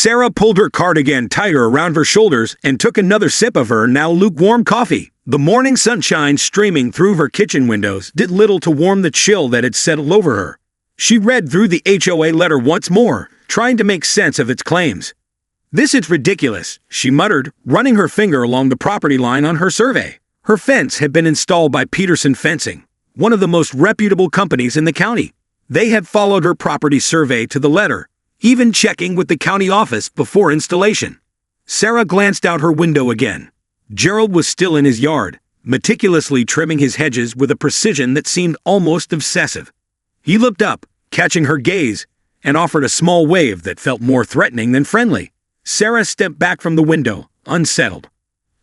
Sarah pulled her cardigan tighter around her shoulders and took another sip of her now lukewarm coffee. The morning sunshine streaming through her kitchen windows did little to warm the chill that had settled over her. She read through the HOA letter once more, trying to make sense of its claims. "This is ridiculous," she muttered, running her finger along the property line on her survey. Her fence had been installed by Peterson Fencing, one of the most reputable companies in the county. They had followed her property survey to the letter, even checking with the county office before installation. Sarah glanced out her window again. Gerald was still in his yard, meticulously trimming his hedges with a precision that seemed almost obsessive. He looked up, catching her gaze, and offered a small wave that felt more threatening than friendly. Sarah stepped back from the window, unsettled.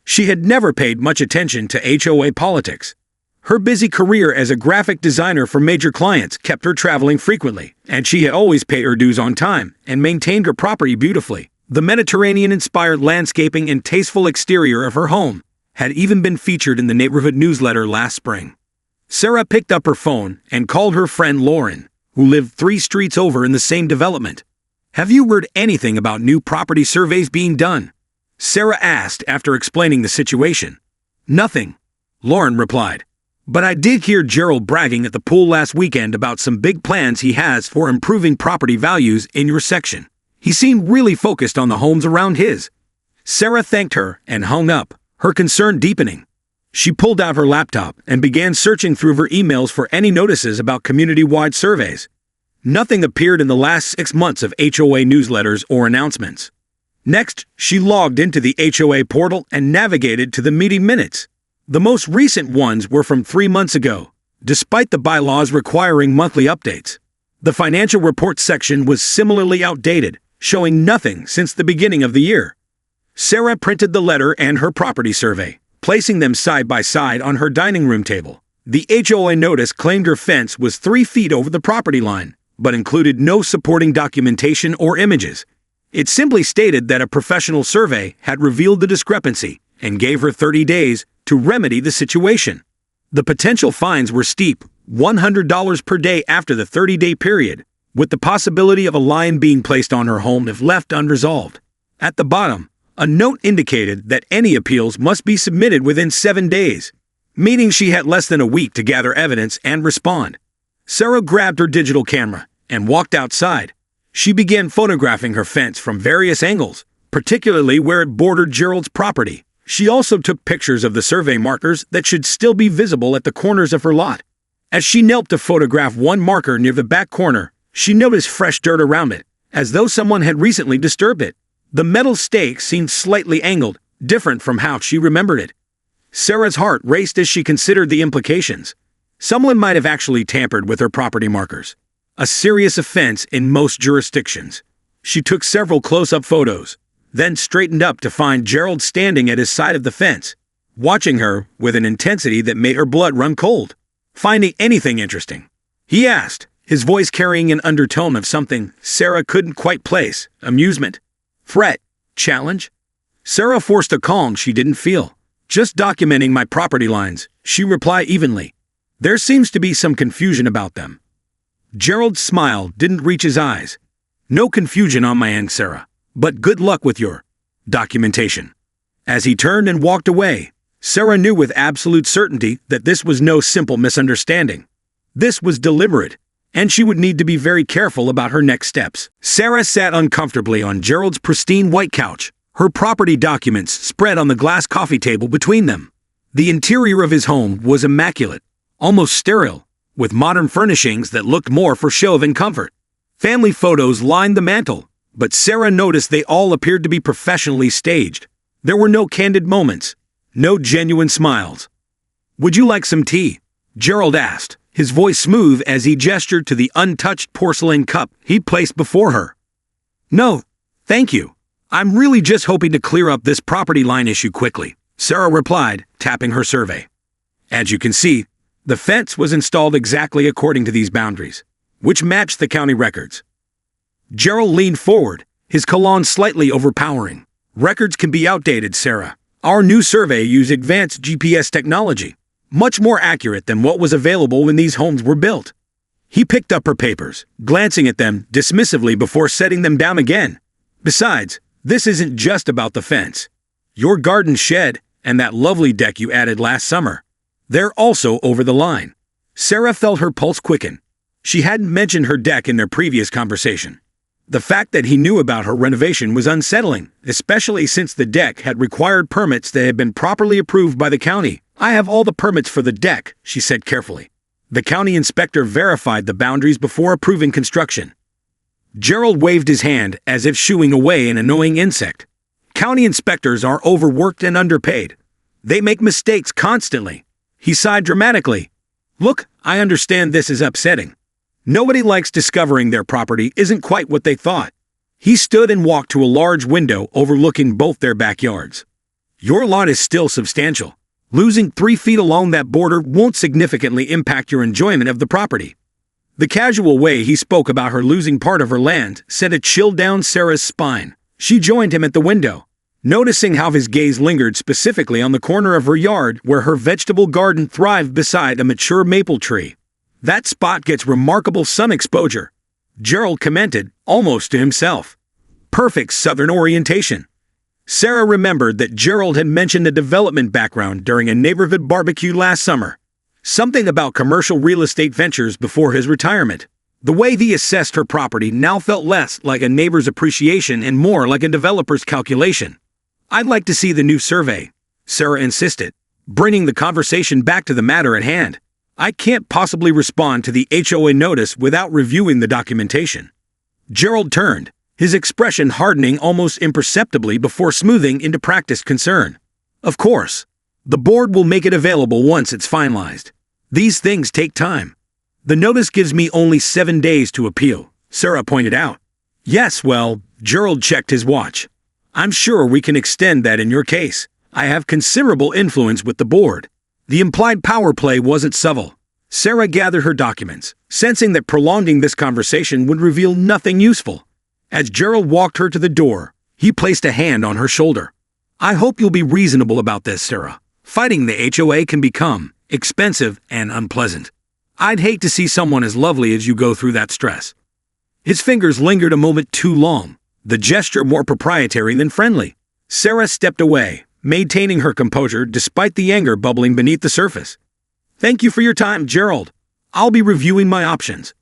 She had never paid much attention to HOA politics. Her busy career as a graphic designer for major clients kept her traveling frequently, and she had always paid her dues on time and maintained her property beautifully. The Mediterranean-inspired landscaping and tasteful exterior of her home had even been featured in the neighborhood newsletter last spring. Sarah picked up her phone and called her friend Lauren, who lived 3 streets over in the same development. "Have you heard anything about new property surveys being done?" Sarah asked after explaining the situation. "Nothing," Lauren replied. "But I did hear Gerald bragging at the pool last weekend about some big plans he has for improving property values in your section. He seemed really focused on the homes around his." Sarah thanked her and hung up, her concern deepening. She pulled out her laptop and began searching through her emails for any notices about community-wide surveys. Nothing appeared in the last 6 months of HOA newsletters or announcements. Next, she logged into the HOA portal and navigated to the meeting minutes. The most recent ones were from 3 months ago, despite the bylaws requiring monthly updates. The financial report section was similarly outdated, showing nothing since the beginning of the year. Sarah printed the letter and her property survey, placing them side by side on her dining room table. The HOA notice claimed her fence was 3 feet over the property line, but included no supporting documentation or images. It simply stated that a professional survey had revealed the discrepancy and gave her 30 days to remedy the situation. The potential fines were steep, $100 per day after the 30-day period, with the possibility of a lien being placed on her home if left unresolved. At the bottom, a note indicated that any appeals must be submitted within 7 days, meaning she had less than a week to gather evidence and respond. Sarah grabbed her digital camera and walked outside. She began photographing her fence from various angles, particularly where it bordered Gerald's property. She also took pictures of the survey markers that should still be visible at the corners of her lot. As she knelt to photograph one marker near the back corner, she noticed fresh dirt around it, as though someone had recently disturbed it. The metal stake seemed slightly angled, different from how she remembered it. Sarah's heart raced as she considered the implications. Someone might have actually tampered with her property markers, a serious offense in most jurisdictions. She took several close-up photos, then straightened up to find Gerald standing at his side of the fence, watching her with an intensity that made her blood run cold. "Finding anything interesting?" he asked, his voice carrying an undertone of something Sarah couldn't quite place. Amusement? Threat? Challenge? Sarah forced a calm she didn't feel. "Just documenting my property lines," she replied evenly. "There seems to be some confusion about them." Gerald's smile didn't reach his eyes. "No confusion on my end, Sarah, but good luck with your documentation." As he turned and walked away, Sarah knew with absolute certainty that this was no simple misunderstanding. This was deliberate, and she would need to be very careful about her next steps. Sarah sat uncomfortably on Gerald's pristine white couch, her property documents spread on the glass coffee table between them. The interior of his home was immaculate, almost sterile, with modern furnishings that looked more for show than comfort. Family photos lined the mantel, but Sarah noticed they all appeared to be professionally staged. There were no candid moments, no genuine smiles. "Would you like some tea?" Gerald asked, his voice smooth as he gestured to the untouched porcelain cup he placed before her. "No, thank you. I'm really just hoping to clear up this property line issue quickly," Sarah replied, tapping her survey. As you can see, the fence was installed exactly according to these boundaries, which matched the county records. Gerald leaned forward, his cologne slightly overpowering. "Records can be outdated, Sarah. Our new survey used advanced GPS technology, much more accurate than what was available when these homes were built." He picked up her papers, glancing at them dismissively before setting them down again. Besides, this isn't just about the fence. Your garden shed and that lovely deck you added last summer, they're also over the line. Sarah felt her pulse quicken. She hadn't mentioned her deck in their previous conversation. The fact that he knew about her renovation was unsettling, especially since the deck had required permits that had been properly approved by the county. I have all the permits for the deck, she said carefully. The county inspector verified the boundaries before approving construction. Gerald waved his hand as if shooing away an annoying insect. County inspectors are overworked and underpaid. They make mistakes constantly. He sighed dramatically. Look, I understand this is upsetting. Nobody likes discovering their property isn't quite what they thought. He stood and walked to a large window overlooking both their backyards. Your lot is still substantial. Losing 3 feet along that border won't significantly impact your enjoyment of the property. The casual way he spoke about her losing part of her land sent a chill down Sarah's spine. She joined him at the window, noticing how his gaze lingered specifically on the corner of her yard where her vegetable garden thrived beside a mature maple tree. That spot gets remarkable sun exposure, Gerald commented, almost to himself. Perfect southern orientation. Sarah remembered that Gerald had mentioned a development background during a neighborhood barbecue last summer. Something about commercial real estate ventures before his retirement. The way he assessed her property now felt less like a neighbor's appreciation and more like a developer's calculation. I'd like to see the new survey, Sarah insisted, bringing the conversation back to the matter at hand. I can't possibly respond to the HOA notice without reviewing the documentation. Gerald turned, his expression hardening almost imperceptibly before smoothing into practiced concern. Of course. The board will make it available once it's finalized. These things take time. The notice gives me only 7 days to appeal, Sarah pointed out. Yes, well, Gerald checked his watch. I'm sure we can extend that in your case. I have considerable influence with the board. The implied power play wasn't subtle. Sarah gathered her documents, sensing that prolonging this conversation would reveal nothing useful. As Gerald walked her to the door, he placed a hand on her shoulder. I hope you'll be reasonable about this, Sarah. Fighting the HOA can become expensive and unpleasant. I'd hate to see someone as lovely as you go through that stress. His fingers lingered a moment too long, the gesture more proprietary than friendly. Sarah stepped away, maintaining her composure despite the anger bubbling beneath the surface. Thank you for your time, Gerald. I'll be reviewing my options.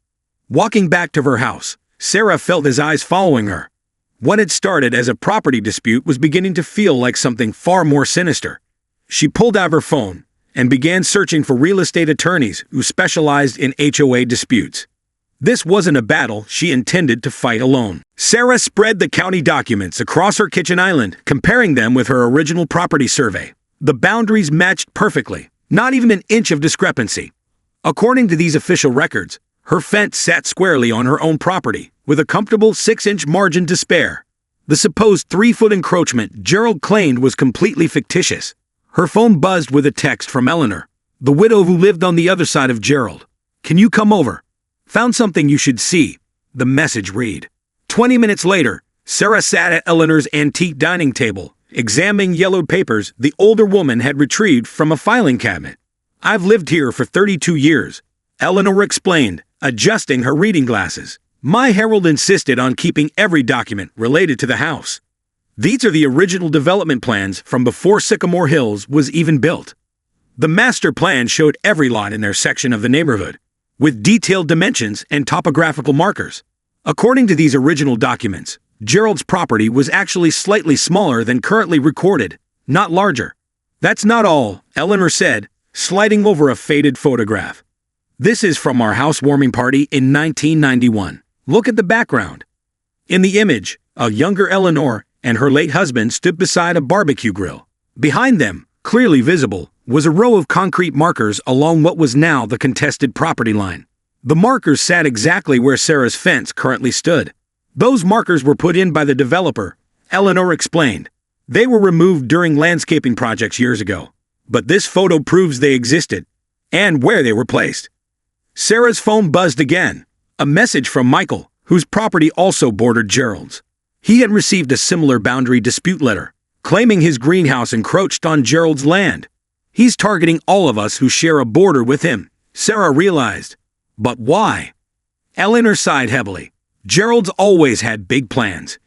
Walking back to her house, Sarah felt his eyes following her. What had started as a property dispute was beginning to feel like something far more sinister. She pulled out her phone and began searching for real estate attorneys who specialized in HOA disputes. This wasn't a battle she intended to fight alone. Sarah spread the county documents across her kitchen island, comparing them with her original property survey. The boundaries matched perfectly, not even an inch of discrepancy. According to these official records, her fence sat squarely on her own property, with a comfortable 6-inch margin to spare. The supposed 3-foot encroachment Gerald claimed was completely fictitious. Her phone buzzed with a text from Eleanor, the widow who lived on the other side of Gerald. Can you come over? Found something you should see, the message read. 20 minutes later, Sarah sat at Eleanor's antique dining table, examining yellowed papers the older woman had retrieved from a filing cabinet. I've lived here for 32 years, Eleanor explained, adjusting her reading glasses. My herald insisted on keeping every document related to the house. These are the original development plans from before Sycamore Hills was even built. The master plan showed every lot in their section of the neighborhood, with detailed dimensions and topographical markers. According to these original documents, Gerald's property was actually slightly smaller than currently recorded, not larger. That's not all, Eleanor said, sliding over a faded photograph. This is from our housewarming party in 1991. Look at the background. In the image, a younger Eleanor and her late husband stood beside a barbecue grill. Behind them, clearly visible, was a row of concrete markers along what was now the contested property line. The markers sat exactly where Sarah's fence currently stood. Those markers were put in by the developer, Eleanor explained. They were removed during landscaping projects years ago. But this photo proves they existed, and where they were placed. Sarah's phone buzzed again, a message from Michael, whose property also bordered Gerald's. He had received a similar boundary dispute letter, claiming his greenhouse encroached on Gerald's land. He's targeting all of us who share a border with him, Sarah realized. But why? Eleanor sighed heavily. Gerald's always had big plans.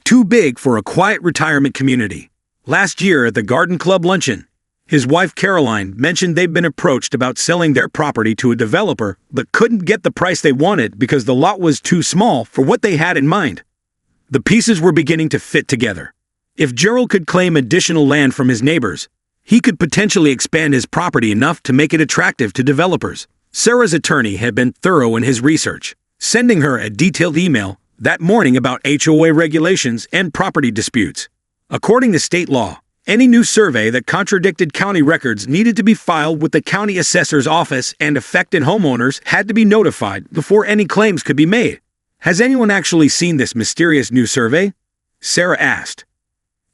Too big for a quiet retirement community. Last year at the Garden Club luncheon, his wife Caroline mentioned they'd been approached about selling their property to a developer but couldn't get the price they wanted because the lot was too small for what they had in mind. The pieces were beginning to fit together. If Gerald could claim additional land from his neighbors, he could potentially expand his property enough to make it attractive to developers. Sarah's attorney had been thorough in his research, sending her a detailed email that morning about HOA regulations and property disputes. According to state law, any new survey that contradicted county records needed to be filed with the county assessor's office, and affected homeowners had to be notified before any claims could be made. Has anyone actually seen this mysterious new survey? Sarah asked.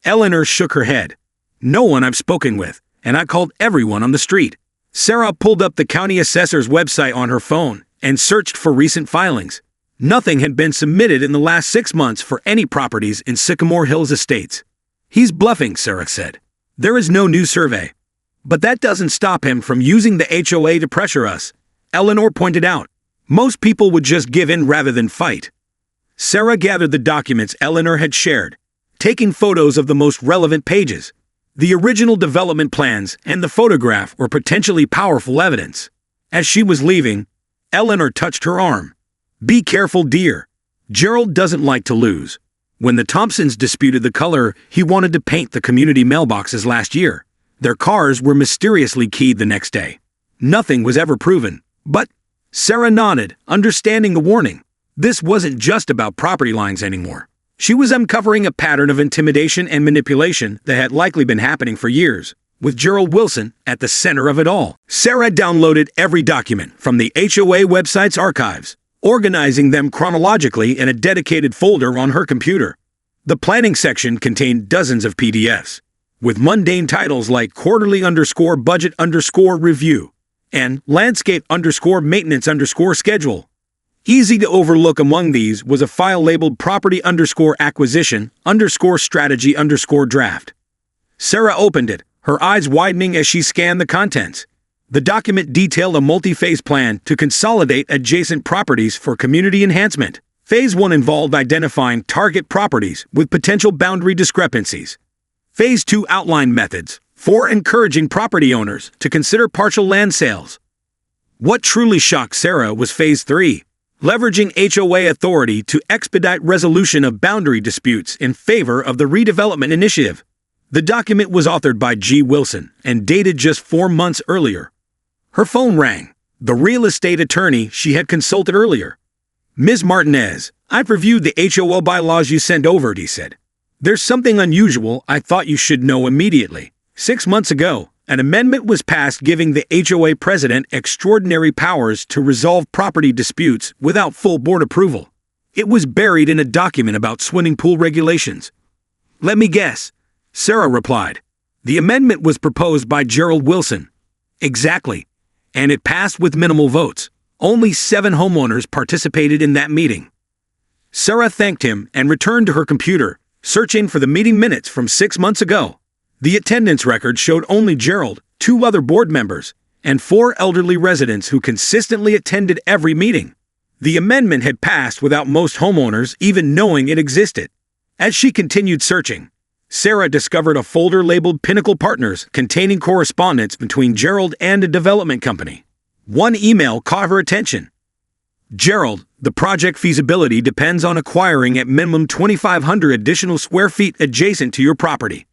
Eleanor shook her head. No one I've spoken with, and I called everyone on the street. Sarah pulled up the county assessor's website on her phone and searched for recent filings. Nothing had been submitted in the last 6 months for any properties in Sycamore Hills Estates. He's bluffing, Sarah said. There is no new survey. But that doesn't stop him from using the HOA to pressure us, Eleanor pointed out. Most people would just give in rather than fight. Sarah gathered the documents Eleanor had shared, taking photos of the most relevant pages. The original development plans and the photograph were potentially powerful evidence. As she was leaving, Eleanor touched her arm. Be careful, dear. Gerald doesn't like to lose. When the Thompsons disputed the color he wanted to paint the community mailboxes last year, their cars were mysteriously keyed the next day. Nothing was ever proven, but Sarah nodded, understanding the warning. This wasn't just about property lines anymore. She was uncovering a pattern of intimidation and manipulation that had likely been happening for years, with Gerald Wilson at the center of it all. Sarah downloaded every document from the HOA website's archives, organizing them chronologically in a dedicated folder on her computer. The planning section contained dozens of PDFs, with mundane titles like quarterly_budget_review and landscape_maintenance_schedule. Easy to overlook among these was a file labeled property_acquisition_strategy_draft. Sarah opened it, her eyes widening as she scanned the contents. The document detailed a multi-phase plan to consolidate adjacent properties for community enhancement. Phase 1 involved identifying target properties with potential boundary discrepancies. Phase 2 outlined methods for encouraging property owners to consider partial land sales. What truly shocked Sarah was Phase 3, leveraging HOA authority to expedite resolution of boundary disputes in favor of the redevelopment initiative. The document was authored by G. Wilson and dated just 4 months earlier. Her phone rang. The real estate attorney she had consulted earlier. Ms. Martinez, I've reviewed the HOA bylaws you sent over, he said. There's something unusual I thought you should know immediately. 6 months ago, an amendment was passed giving the HOA president extraordinary powers to resolve property disputes without full board approval. It was buried in a document about swimming pool regulations. Let me guess, Sarah replied. The amendment was proposed by Gerald Wilson. Exactly. And it passed with minimal votes. Only 7 homeowners participated in that meeting. Sarah thanked him and returned to her computer, searching for the meeting minutes from 6 months ago. The attendance record showed only Gerald, 2 other board members, and 4 elderly residents who consistently attended every meeting. The amendment had passed without most homeowners even knowing it existed. As she continued searching, Sarah discovered a folder labeled Pinnacle Partners containing correspondence between Gerald and a development company. One email caught her attention. Gerald, the project feasibility depends on acquiring at minimum 2,500 additional square feet adjacent to your property.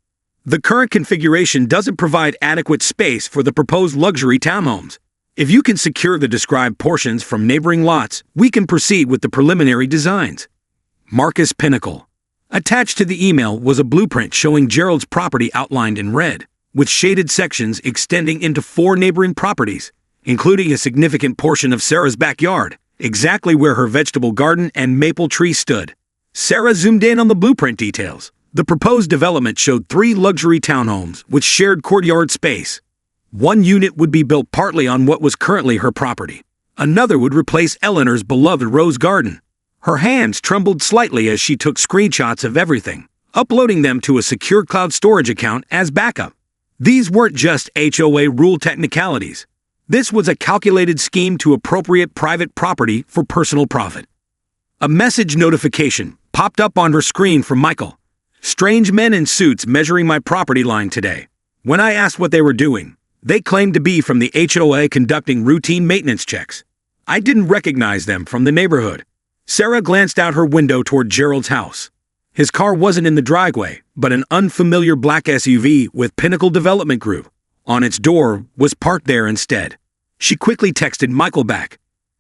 The current configuration doesn't provide adequate space for the proposed luxury townhomes. If you can secure the described portions from neighboring lots, we can proceed with the preliminary designs. Marcus Pinnacle. Attached to the email was a blueprint showing Gerald's property outlined in red, with shaded sections extending into 4 neighboring properties, including a significant portion of Sarah's backyard, exactly where her vegetable garden and maple tree stood. Sarah zoomed in on the blueprint details. The proposed development showed 3 luxury townhomes with shared courtyard space. One unit would be built partly on what was currently her property. Another would replace Eleanor's beloved rose garden. Her hands trembled slightly as she took screenshots of everything, uploading them to a secure cloud storage account as backup. These weren't just HOA rule technicalities. This was a calculated scheme to appropriate private property for personal profit. A message notification popped up on her screen from Michael. Strange men in suits measuring my property line today. When I asked what they were doing, they claimed to be from the HOA conducting routine maintenance checks. I didn't recognize them from the neighborhood. Sarah glanced out her window toward Gerald's house. His car wasn't in the driveway, but an unfamiliar black SUV with Pinnacle Development Group on its door was parked there instead. She quickly texted Michael back.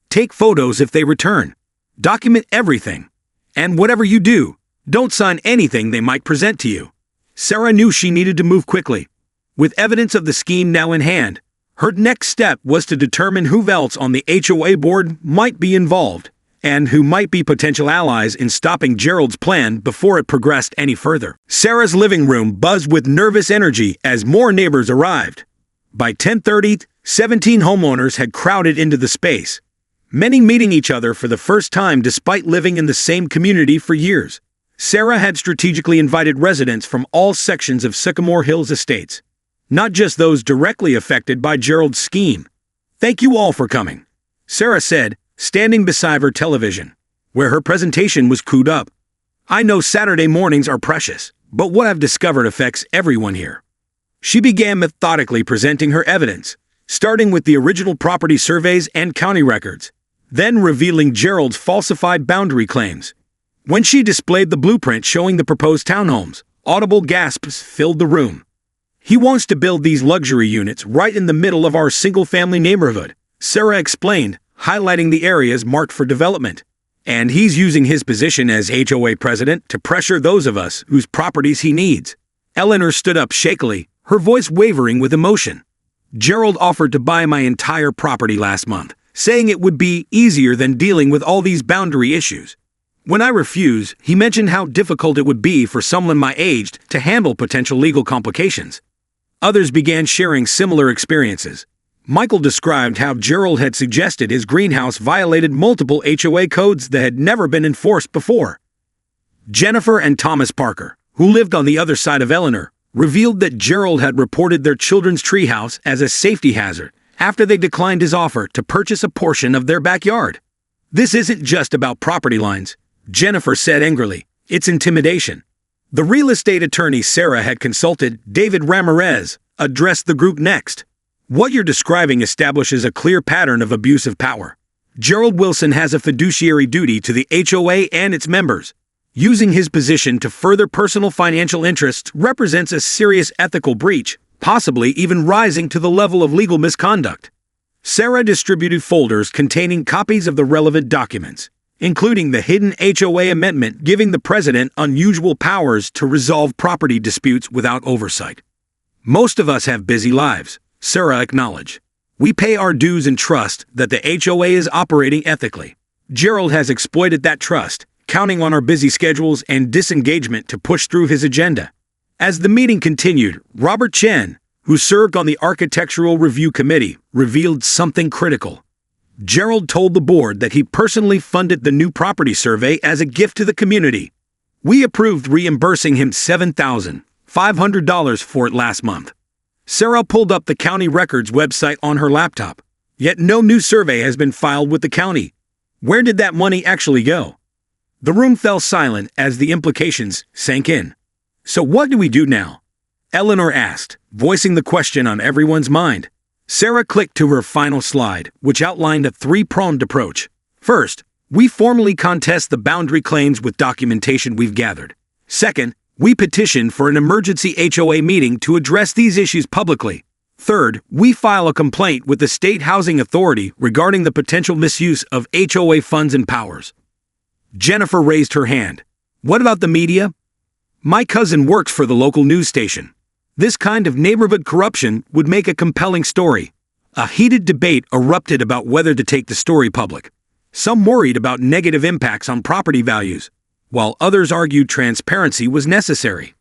Take photos if they return. Document everything. And whatever you do, don't sign anything they might present to you. Sarah knew she needed to move quickly. With evidence of the scheme now in hand, her next step was to determine who else on the HOA board might be involved, and who might be potential allies in stopping Gerald's plan before it progressed any further. Sarah's living room buzzed with nervous energy as more neighbors arrived. By 10:30, 17 homeowners had crowded into the space, many meeting each other for the first time despite living in the same community for years. Sarah had strategically invited residents from all sections of Sycamore Hills Estates, not just those directly affected by Gerald's scheme. Thank you all for coming, Sarah said, standing beside her television, where her presentation was queued up. I know Saturday mornings are precious, but what I've discovered affects everyone here. She began methodically presenting her evidence, starting with the original property surveys and county records, then revealing Gerald's falsified boundary claims. When she displayed the blueprint showing the proposed townhomes, audible gasps filled the room. He wants to build these luxury units right in the middle of our single-family neighborhood, Sarah explained, highlighting the areas marked for development. And he's using his position as HOA president to pressure those of us whose properties he needs. Eleanor stood up shakily, her voice wavering with emotion. Gerald offered to buy my entire property last month, saying it would be easier than dealing with all these boundary issues. When I refused, he mentioned how difficult it would be for someone my age to handle potential legal complications. Others began sharing similar experiences. Michael described how Gerald had suggested his greenhouse violated multiple HOA codes that had never been enforced before. Jennifer and Thomas Parker, who lived on the other side of Eleanor, revealed that Gerald had reported their children's treehouse as a safety hazard after they declined his offer to purchase a portion of their backyard. This isn't just about property lines, Jennifer said angrily. It's intimidation. The real estate attorney Sarah had consulted, David Ramirez, addressed the group next. What you're describing establishes a clear pattern of abuse of power. Gerald Wilson has a fiduciary duty to the HOA and its members. Using his position to further personal financial interests represents a serious ethical breach, possibly even rising to the level of legal misconduct. Sarah distributed folders containing copies of the relevant documents, including the hidden HOA amendment giving the president unusual powers to resolve property disputes without oversight. Most of us have busy lives, Sarah acknowledged. We pay our dues and trust that the HOA is operating ethically. Gerald has exploited that trust, counting on our busy schedules and disengagement to push through his agenda. As the meeting continued, Robert Chen, who served on the Architectural Review Committee, revealed something critical. Gerald told the board that he personally funded the new property survey as a gift to the community. We approved reimbursing him $7,500 for it last month. Sarah pulled up the county records website on her laptop. Yet no new survey has been filed with the county. Where did that money actually go? The room fell silent as the implications sank in. So what do we do now? Eleanor asked, voicing the question on everyone's mind. Sarah clicked to her final slide, which outlined a three-pronged approach. First, we formally contest the boundary claims with documentation we've gathered. Second, we petition for an emergency HOA meeting to address these issues publicly. Third, we file a complaint with the State Housing Authority regarding the potential misuse of HOA funds and powers. Jennifer raised her hand. What about the media? My cousin works for the local news station. This kind of neighborhood corruption would make a compelling story. A heated debate erupted about whether to take the story public. Some worried about negative impacts on property values, while others argued transparency was necessary.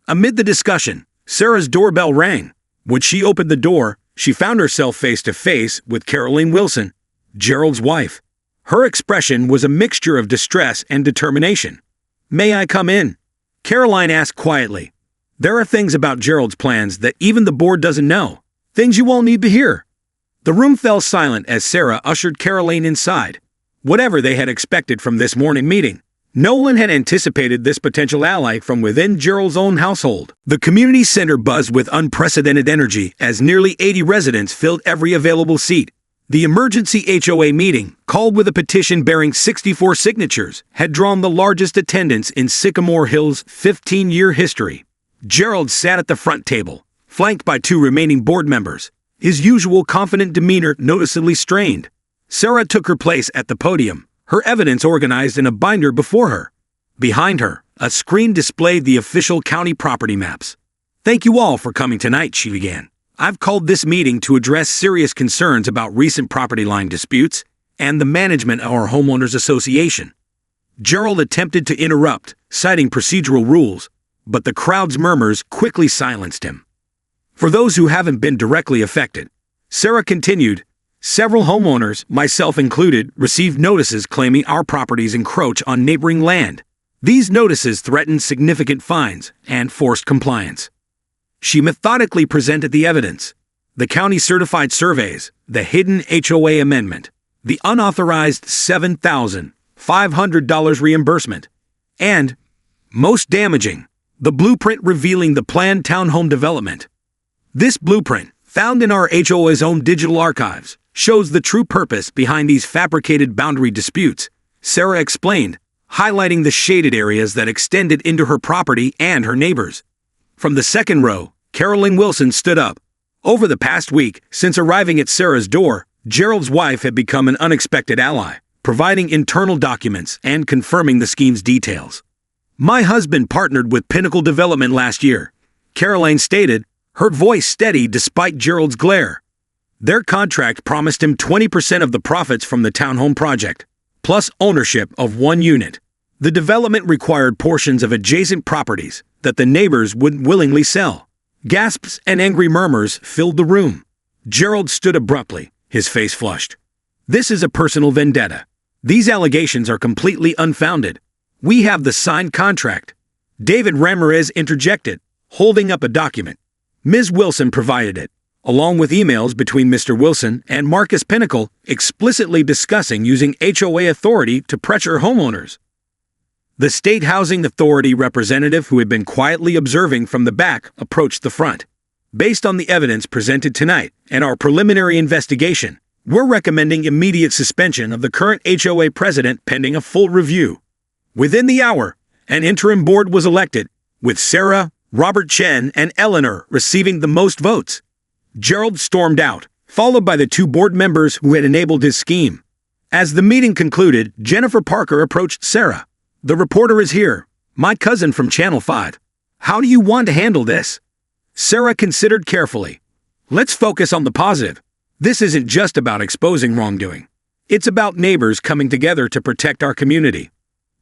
Amid the discussion, Sarah's doorbell rang. When she opened the door, she found herself face to face with Caroline Wilson, Gerald's wife. Her expression was a mixture of distress and determination. May I come in? Caroline asked quietly. There are things about Gerald's plans that even the board doesn't know. Things you won't need to hear. The room fell silent as Sarah ushered Caroline inside. Whatever they had expected from this morning meeting, No one had anticipated this potential ally from within Gerald's own household. The community center buzzed with unprecedented energy as nearly 80 residents filled every available seat. The emergency HOA meeting, called with a petition bearing 64 signatures, had drawn the largest attendance in Sycamore Hill's 15-year history. Gerald sat at the front table, flanked by 2 remaining board members, his usual confident demeanor noticeably strained. Sarah took her place at the podium, her evidence organized in a binder before her. Behind her, a screen displayed the official county property maps. "Thank you all for coming tonight," she began. "I've called this meeting to address serious concerns about recent property line disputes and the management of our homeowners association." Gerald attempted to interrupt, citing procedural rules, but the crowd's murmurs quickly silenced him. "For those who haven't been directly affected," Sarah continued, "several homeowners, myself included, received notices claiming our properties encroach on neighboring land. These notices threatened significant fines and forced compliance." She methodically presented the evidence: the county certified surveys, the hidden HOA amendment, the unauthorized $7,500 reimbursement, and, most damaging, the blueprint revealing the planned townhome development. This blueprint, found in our HOA's own digital archives, shows the true purpose behind these fabricated boundary disputes, Sarah explained, highlighting the shaded areas that extended into her property and her neighbors. From the second row, Carolyn Wilson stood up. Over the past week, since arriving at Sarah's door, Gerald's wife had become an unexpected ally, providing internal documents and confirming the scheme's details. "My husband partnered with Pinnacle Development last year," Caroline stated, her voice steady despite Gerald's glare. "Their contract promised him 20% of the profits from the townhome project, plus ownership of 1 unit. The development required portions of adjacent properties that the neighbors wouldn't willingly sell." Gasps and angry murmurs filled the room. Gerald stood abruptly, his face flushed. "This is a personal vendetta. These allegations are completely unfounded. We have the signed contract." David Ramirez interjected, holding up a document. Ms. Wilson provided it, along with emails between Mr. Wilson and Marcus Pinnacle explicitly discussing using HOA authority to pressure homeowners. The State Housing Authority representative who had been quietly observing from the back approached the front. "Based on the evidence presented tonight and our preliminary investigation, we're recommending immediate suspension of the current HOA president pending a full review." Within the hour, an interim board was elected, with Sarah, Robert Chen, and Eleanor receiving the most votes. Gerald stormed out, followed by the 2 board members who had enabled his scheme. As the meeting concluded, Jennifer Parker approached Sarah. "The reporter is here, my cousin from Channel 5. How do you want to handle this?" Sarah considered carefully. "Let's focus on the positive. This isn't just about exposing wrongdoing. It's about neighbors coming together to protect our community."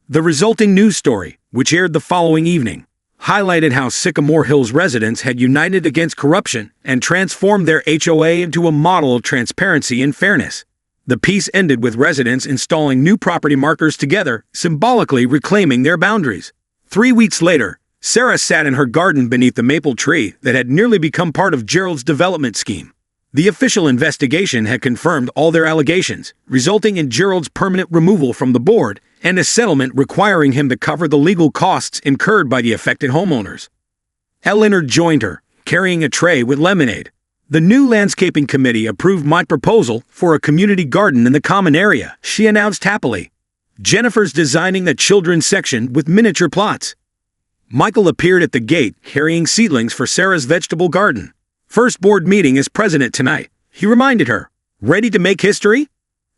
The resulting news story, which aired the following evening, highlighted how Sycamore Hills residents had united against corruption and transformed their HOA into a model of transparency and fairness. The piece ended with residents installing new property markers together, symbolically reclaiming their boundaries. 3 weeks later, Sarah sat in her garden beneath the maple tree that had nearly become part of Gerald's development scheme. The official investigation had confirmed all their allegations, resulting in Gerald's permanent removal from the board and a settlement requiring him to cover the legal costs incurred by the affected homeowners. Eleanor joined her, carrying a tray with lemonade. "The new landscaping committee approved my proposal for a community garden in the common area," she announced happily. "Jennifer's designing the children's section with miniature plots." Michael appeared at the gate carrying seedlings for Sarah's vegetable garden. "First board meeting as president tonight," he reminded her. "Ready to make history?"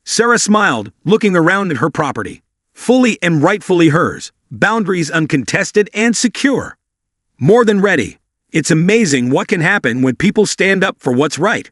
Sarah smiled, looking around at her property. Fully and rightfully hers, boundaries uncontested and secure. "More than ready. It's amazing what can happen when people stand up for what's right."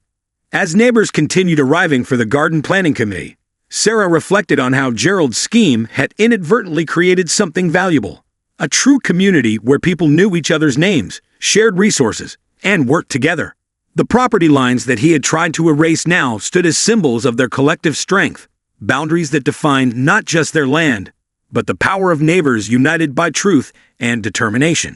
As neighbors continued arriving for the garden planning committee, Sarah reflected on how Gerald's scheme had inadvertently created something valuable. A true community where people knew each other's names, shared resources, and worked together. The property lines that he had tried to erase now stood as symbols of their collective strength, boundaries that defined not just their land, but the power of neighbors united by truth and determination.